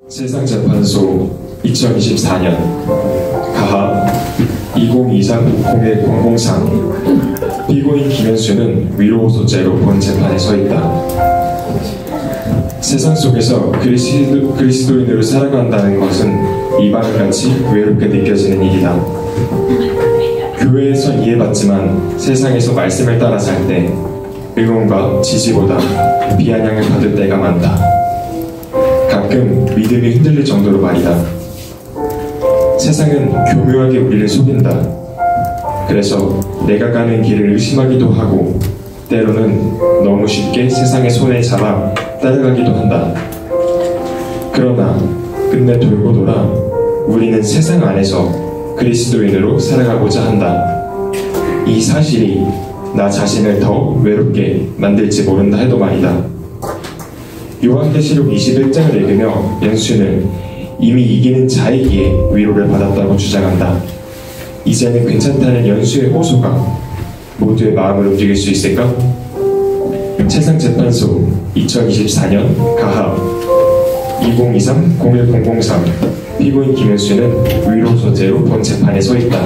세상재판소 2024년 가하 2023-01-003 피고인 김현수는 위로소재로 본 재판에 서 있다. 세상 속에서 그리스도인으로 살아간다는 것은 이방인같이 외롭게 느껴지는 일이다. 교회에서 이해받지만 세상에서 말씀을 따라 살 때 응원과 지지보다 비아냥을 받을 때가 많다. 가끔 믿음이 흔들릴 정도로 말이다. 세상은 교묘하게 우리를 속인다. 그래서 내가 가는 길을 의심하기도 하고 때로는 너무 쉽게 세상의 손에 잡아 따라가기도 한다. 그러나 끝내 돌고 돌아 우리는 세상 안에서 그리스도인으로 살아가고자 한다. 이 사실이 나 자신을 더 외롭게 만들지 모른다 해도 말이다. 요한계시록 21장을 읽으며 연수는 이미 이기는 자이기에 위로를 받았다고 주장한다. 이제는 괜찮다는 연수의 호소가 모두의 마음을 움직일 수 있을까? 세상재판소 2024년 가하 2023-01-003 피고인 김현수는 위로소재로 본 재판에 서 있다.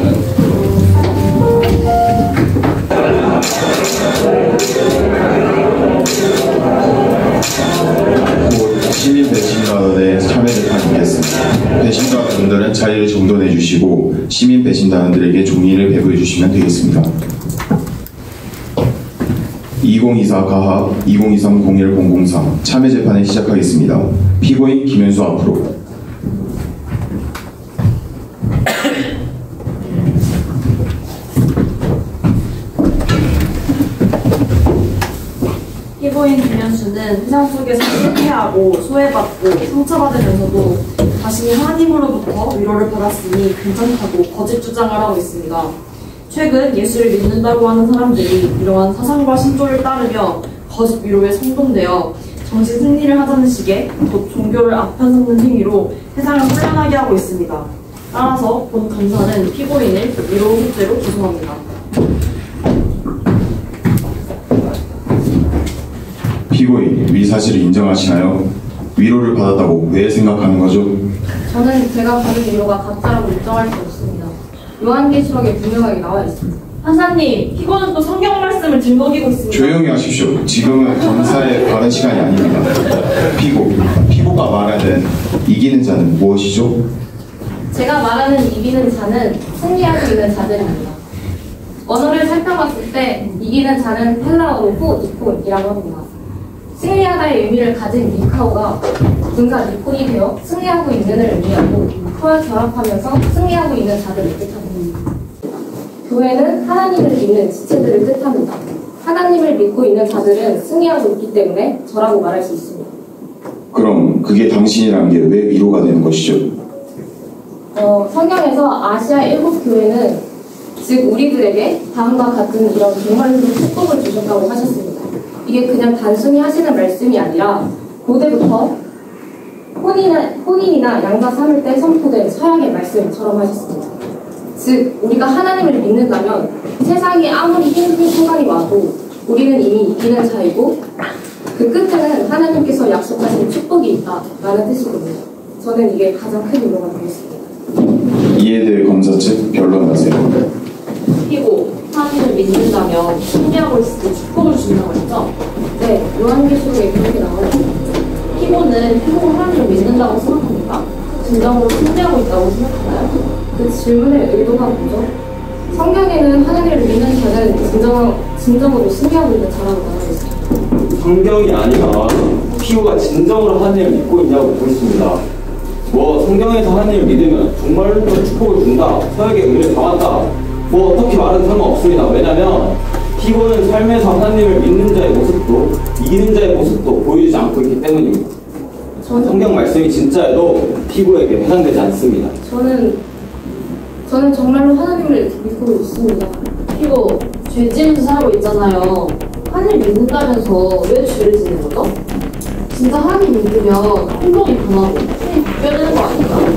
시민 배신단원의 참여 재판이겠습니다. 배신단원들은 자리를 정돈해 주시고 시민 배신단원들에게 종이를 배부해 주시면 되겠습니다. 2024 가하 2023-01-003 참여 재판을 시작하겠습니다. 피고인 김현수 앞으로. 피고인 김현수는 세상 속에서 실패하고 소외받고 상처받으면서도 자신이 하나님으로부터 위로를 받았으니 괜찮다고 거짓 주장을 하고 있습니다. 최근 예수를 믿는다고 하는 사람들이 이러한 사상과 신조를 따르며 거짓 위로에 선동되어 정신 승리를 하자는 식의 곧 종교를 앞장서는 행위로 세상을 혼란하게 하고 있습니다. 따라서 본 검사는 피고인을 위로 소재로 기소합니다. 피고인, 위 사실을 인정하시나요? 위로를 받았다고 왜 생각하는 거죠? 저는 제가 받은 위로가 가짜라고 인정할 수 없습니다. 요한계시록에 분명하게 나와 있습니다. 판사님, 피고는 또 성경 말씀을 들먹이고 있습니다. 조용히 하십시오. 지금은 검사의 발언 시간이 아닙니다. 피고가 말하는 이기는 자는 무엇이죠? 제가 말하는 이기는 자는 승리하고 있는 자들입니다. 언어를 살펴봤을 때 이기는 자는 헬라어로 이콘이라고 합니다. 승리하다의 의미를 가진 니카오가 분사 니콘이 되어 승리하고 있는을 의미하고 코와 결합하면서 승리하고 있는 자들을 뜻합니다. 교회는 하나님을 믿는 지체들을 뜻합니다. 하나님을 믿고 있는 자들은 승리하고 있기 때문에 저라고 말할 수 있습니다. 그럼 그게 당신이라는 게 왜 위로가 되는 것이죠? 성경에서 아시아 7교회는 즉 우리들에게 다음과 같은 이런 종말로 축복을 주셨다고 하셨습니다. 이게 그냥 단순히 하시는 말씀이 아니라 고대부터 혼인이나 양자 삼을 때 선포된 서양의 말씀처럼 하셨습니다. 즉 우리가 하나님을 믿는다면 세상이 아무리 힘든 순간이 와도 우리는 이미 이기는 자이고 그 끝에는 하나님께서 약속하신 축복이 있다라는 뜻이거든요. 저는 이게 가장 큰 위로가 되겠습니다. 이에 대해 검사 측 변론하세요. 피고 하나님을 믿는다면 승리하고 있을 때 축복을 준다고 했죠? 네, 요한계시록에 그렇게 나와요. 피고는 하나님을 믿는다고 생각합니까? 진정으로 승리하고 있다고 생각하나요? 그 질문의 의도가 뭐죠? 성경에는 하나님을 믿는 자는 진정으로 승리하고 있는 자라고 나와 있습니다. 성경이 아니라 피고가 진정으로 하나님을 믿고 있냐고 묻고 있습니다. 성경에서 하나님을 믿으면 정말로 축복을 준다, 서약의 의미를 담았다, 어떻게 말해도 상관없습니다. 왜냐면 피고는 삶에서 하나님을 믿는 자의 모습도 이기는 자의 모습도 보여주지 않고 있기 때문입니다. 성경 말씀이 진짜여도 피고에게 해당되지 않습니다. 저는 정말로 하나님을 믿고 있습니다. 피고 죄 지으면서 살고 있잖아요. 하나님 믿는다면서 왜 죄를 지는 거죠? 진짜 하나님 믿으면 행동이 변하고 힘이 바뀌어야 되는 거 아닌가요?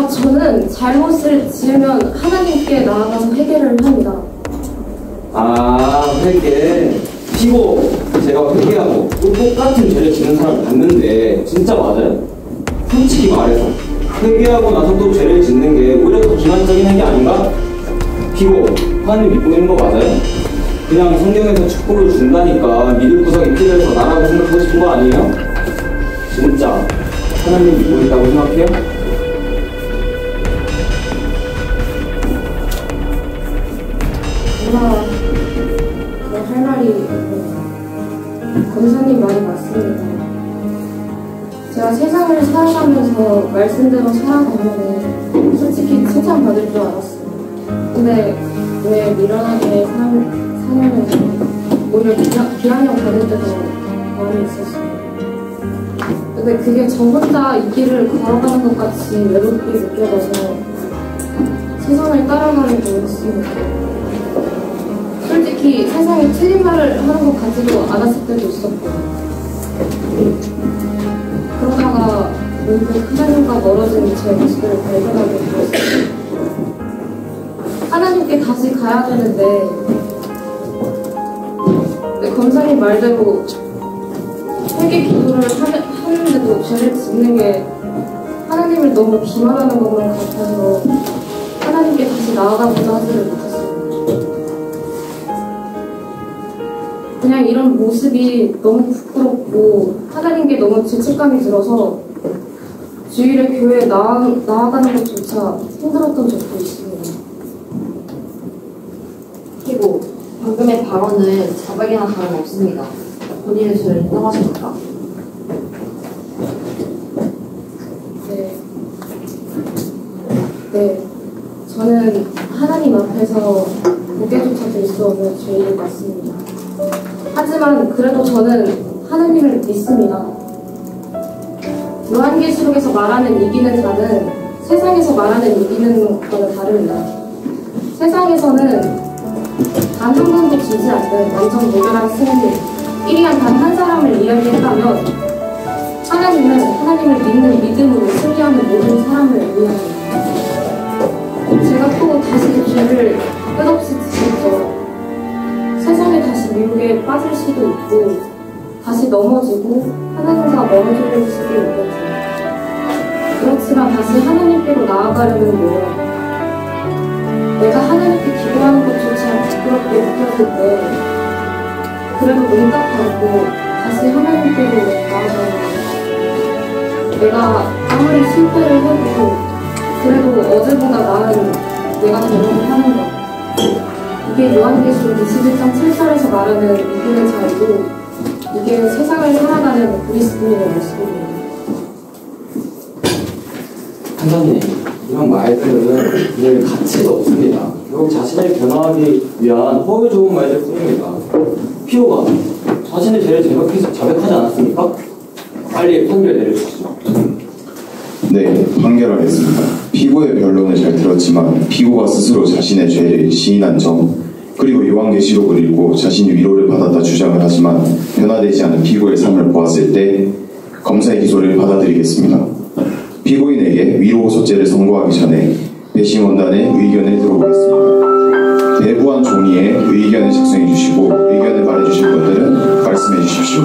저는 잘못을 지으면 하나님께 나아가서 회개를 합니다. 회개. 피고 제가 회개하고 또 똑같은 죄를 짓는 사람을 봤는데 진짜 맞아요? 솔직히 말해서 회개하고 나서 또 죄를 짓는 게 오히려 더 기만적인 게 아닌가? 피고 하나님 믿고 있는 거 맞아요? 그냥 성경에서 축복을 준다니까 믿을 구석이 필요해서 나라고 생각하고 싶은 거 아니에요? 진짜 하나님 믿고 있다고 생각해요? 제가 할 말이 권사님 말이 맞습니다. 제가 세상을 살아가면서 말씀대로 살아가면 솔직히 칭찬받을 줄 알았어요. 근데 왜 미련하게 사냐면서 오히려 비아냥 받을 때도 많이 있었어요. 근데 그게 저 혼자 이 길을 걸어가는 것 같이 외롭게 느껴져서 세상을 따라가는 거였습니다. 솔직히 세상에 틀린 말을 하는 것 같지도 않았을 때도 있었고, 그러다가 문득 하나님과 멀어진 제 모습을 발견하게 되었어요. 하나님께 다시 가야 되는데 검사님 말대로 회개 기도를 하는데도 죄를 짓는 게 하나님을 너무 기만하는 것만 같아서 하나님께 다시 나아가고자 하지를 못했어요. 그냥 이런 모습이 너무 부끄럽고 하나님께 너무 죄책감이 들어서 주일에 교회에 나아가는 것조차 힘들었던 적도 있습니다. 그리고 방금의 발언은 자백이나 다름없습니다. 본인의 죄를 인정하십니까? 네. 저는 하나님 앞에서 무게조차 들 수 없는 죄인이 맞습니다. 하지만 그래도 저는 하나님을 믿습니다. 요한계시록에서 말하는 이기는 자는 세상에서 말하는 이기는 것과는 다릅니다. 세상에서는 단 한 번도 지지 않는 완전 무결한 승리, 1위한 단 한 사람을 이야기했다면 하나님은 하나님을 믿는 믿음으로 승리하는 모든 사람을 의미합니다. 제가 또 다시 죄를 끝없이 지었죠. 세상에 다시 미혹에 빠질 수도 있고 다시 넘어지고 하나님과 멀어질 수도 있겠죠. 그렇지만 다시 하나님께로 나아가려는 노력, 내가 하나님께 기도하는 것조차 부끄럽게 느껴질 때 그래도 응답하고 다시 하나님께로 나아가는 것, 내가 아무리 실패를 해도 그래도 어제보다 나은 내가 되려고 하는 것, 이게 요한계시록 21장 7절에서 말하는 이기는 자이고 이게 세상을 살아가는 그리스도인의 모습입니다. 판사님, 이런 말들은 늘 가치가 없습니다. 결국 자신을 변화하기 위한 허울 좋은 말들 뿐입니다. 피오가 자신의 죄를 자백하지 않았습니까? 빨리 판결 내려주시죠. 네, 판결하겠습니다. 피고의 변론을 잘 들었지만 피고가 스스로 자신의 죄를 시인한 점, 그리고 요한계시록을 읽고 자신이 위로를 받았다 주장을 하지만 변화되지 않은 피고의 삶을 보았을 때 검사의 기소를 받아들이겠습니다. 피고인에게 위로 호소죄를 선고하기 전에 배심원단의 의견을 들어보겠습니다. 배부한 종이에 의견을 작성해 주시고 의견을 말해 주실 것들은 말씀해 주십시오.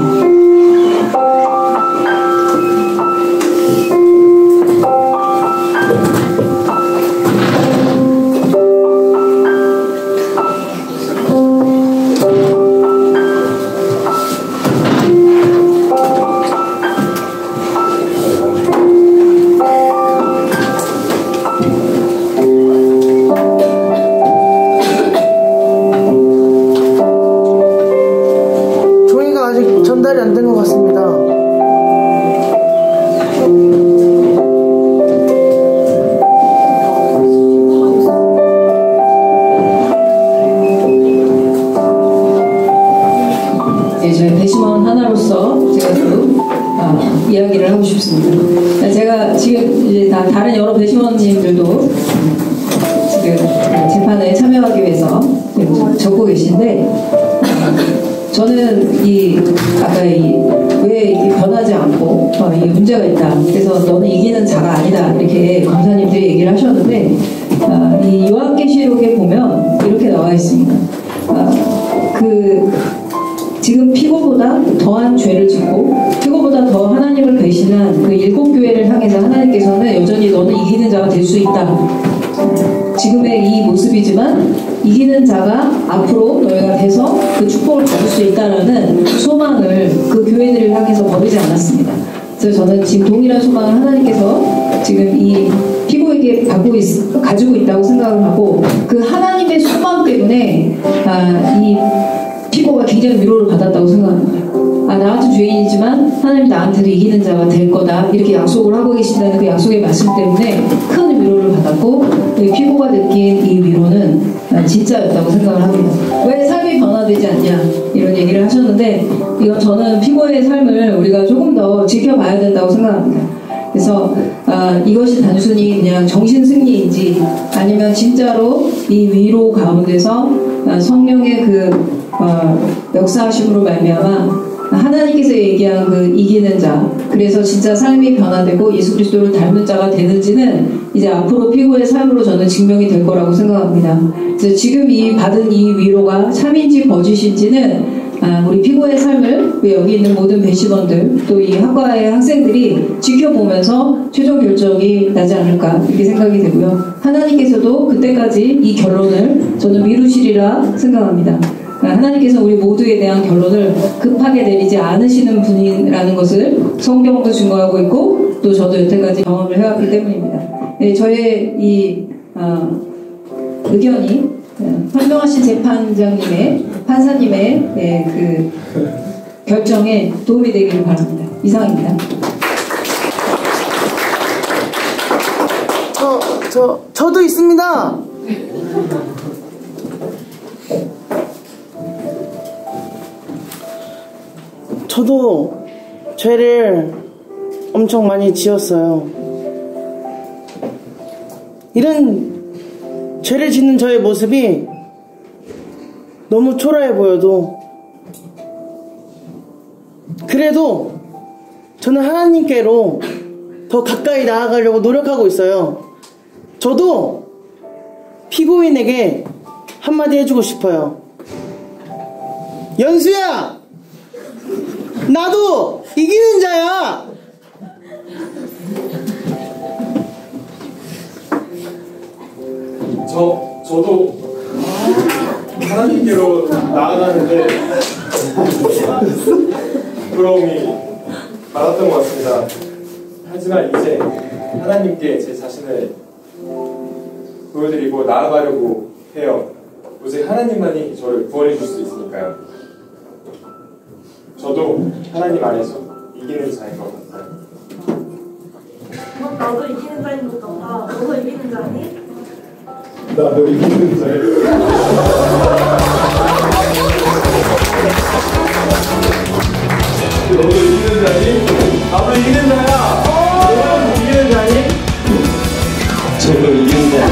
전달이 안 된 것 같습니다. 네, 저희 배심원 하나로서 제가 좀 이야기를 하고 싶습니다. 제가 지금 이제 다른 여러 배심원님들도 지금 재판에 참여하기 위해서 적고 계신데, 저는 아까 왜 이게 변하지 않고 이게 문제가 있다. 그래서 너는 이기는 자가 아니다. 이렇게 검사님들이 얘기를 하셨는데, 이 요한계시록에 보면 이렇게 나와 있습니다. 지금 피고보다 더한 죄를 짓고 피고보다 더 하나님을 배신한 그 7교회를 향해서 하나님께서는 여전히 너는 이기는 자가 될 수 있다. 지금의 이 모습이지만 이기는 자가 앞으로 너희가 돼서 그 축복을 받을 수 있다라는 소망을 그 교회들을 향해서 버리지 않았습니다. 그래서 저는 지금 동일한 소망을 하나님께서 지금 이 피고에게 가지고 있다고 생각을 하고 그 하나님의 소망 때문에 이 피고가 굉장히 위로를 받았다고 생각합니다. 나 같은 죄인이지만 하나님 나한테도 이기는 자가 될 거다 이렇게 약속을 하고 계신다는 그 약속의 말씀 때문에 큰 위로를 받았고 피고가 느낀 이 위로는 진짜였다고 생각을 합니다. 왜 삶이 변화되지 않냐 이런 얘기를 하셨는데 이건 저는 피고의 삶을 우리가 조금 더 지켜봐야 된다고 생각합니다. 그래서 이것이 단순히 그냥 정신승리인지 아니면 진짜로 이 위로 가운데서 성령의 그 역사하심으로 말미암아 하나님께서 얘기한 그 이기는 자, 그래서 진짜 삶이 변화되고 예수 그리스도를 닮은 자가 되는지는 이제 앞으로 피고의 삶으로 저는 증명이 될 거라고 생각합니다. 그래서 지금 이 받은 이 위로가 참인지 거짓인지는 우리 피고의 삶을 여기 있는 모든 배심원들 또 이 학과의 학생들이 지켜보면서 최종 결정이 나지 않을까 이렇게 생각이 되고요. 하나님께서도 그때까지 이 결론을 저는 미루시리라 생각합니다. 하나님께서 우리 모두에 대한 결론을 급하게 내리지 않으시는 분이라는 것을 성경도 증거하고 있고 또 저도 여태까지 경험을 해왔기 때문입니다. 네, 저의 이 의견이 현명하신 재판장님의 판사님의 그 결정에 도움이 되기를 바랍니다. 이상입니다. 저도 있습니다. 저도 죄를 엄청 많이 지었어요. 이런 죄를 짓는 저의 모습이 너무 초라해 보여도 그래도 저는 하나님께로 더 가까이 나아가려고 노력하고 있어요. 저도 피고인에게 한마디 해주고 싶어요. 연수야! 나도 이기는 자야! 저도 하나님께로 나아가는데 부러움이 많았던 것 같습니다. 하지만 이제 하나님께 제 자신을 보여드리고 나아가려고 해요. 오직 하나님만이 저를 구원해 줄 수 있으니까요. 저도 하나님 안에서 이기는 자인 것 같아요. 나도 이기는 자인 것 같아. 너도 이기는 자니? 나도 이기는 자야. 너도 이기는 자니? 나도 이기는 자야. 너도 이기는 자니? 저도 이기는 자야.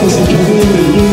무슨 교수님도 이기는